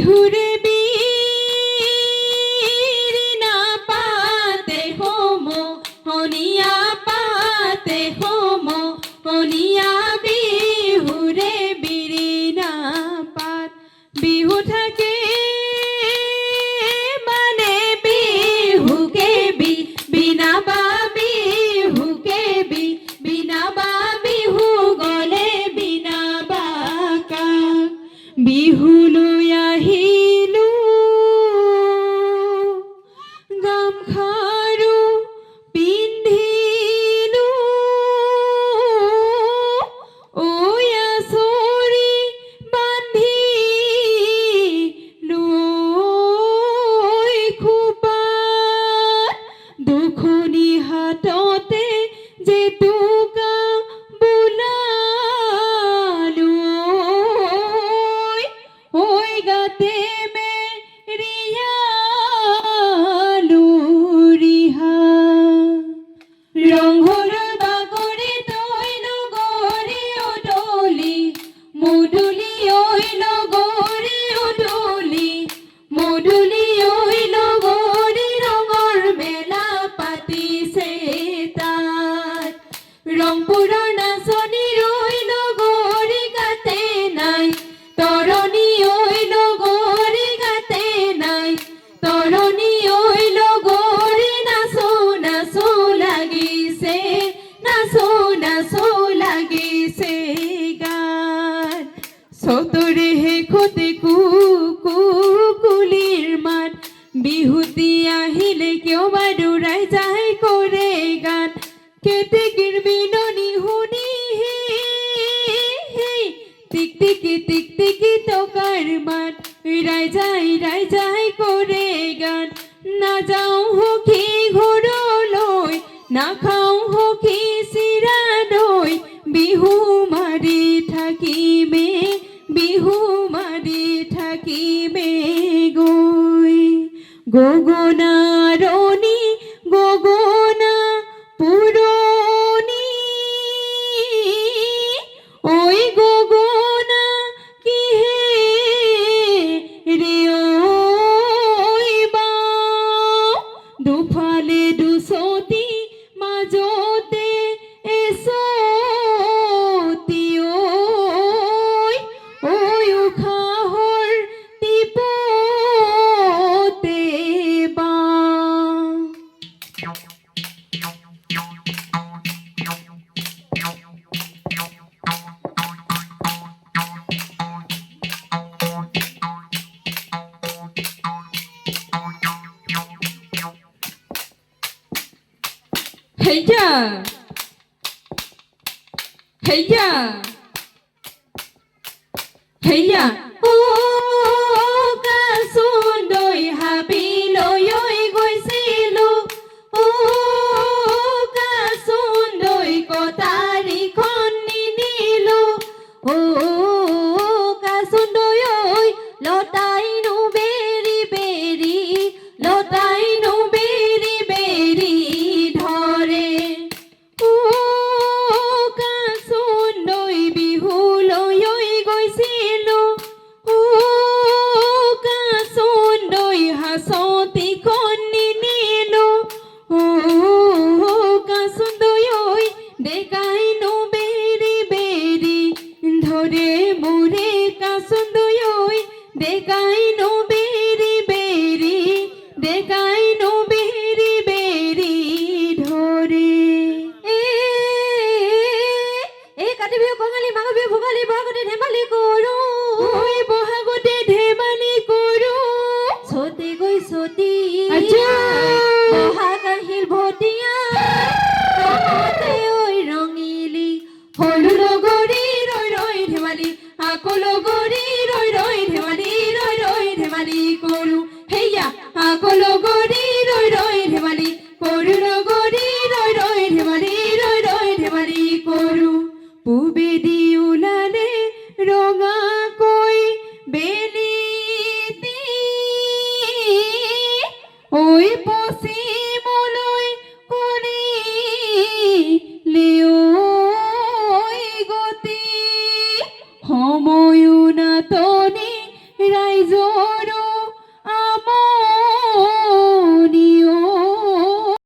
বিহুরে বীর না পাতে হোমো হনিয়া পাতে হোমো হনিয়া বিহুরে বীরি না পাত বিহু থাকে মানে বিহুকে বিনা বা বিহুকে বিনা বা বিহু গলে বিনা বাকা বিহু লৈ আহিলো গামখাৰু পিন্ধিলো ঐ আঁচৰি বান্ধিলো ঐ খোপাত দুখনি হাততে জেতুকা বোলালো ঐ গাতে মেৰিয়ালো ৰিহা ৰংঘৰ বাগৰি তৈলো গৰি উদলি মুদুলি ঐ লগৰি উদলি মুদুলি ঐ লগৰি ৰঙৰ মেলা পাতিছে তাত ৰংপুৰৰ নাচনি ৰৈ লগৰি গাতে নাই তৰণি ঐ লগৰি গাতে নাই তৰণি ঐ লগৰি নাচো নাচো লাগিছে নাচো নাচো লাগিছে গান চতৰে শেষতে কুলিৰ মাত বিহুতি আহিলে কিয় বা দৌৰাই যায় কৰে গান কেতেকীৰ বিননি শুনি টিকটিকি টকাৰ মাত ৰাইজাই কৰে গান নাযাওঁ সখী ঘৰলৈ নাখাওঁ সখী চিৰা দৈ বিহু মাৰি থাকিমে গৈ গগনাৰণী গগনা পুৰণি ঐ গগনা কিহে ৰে ঐ বাওঁ দুফালে দুচতি মাজতে এচতি ঐ উশাহৰ টিপতে বাওঁ হেইয়া হেইয়া হেইয়া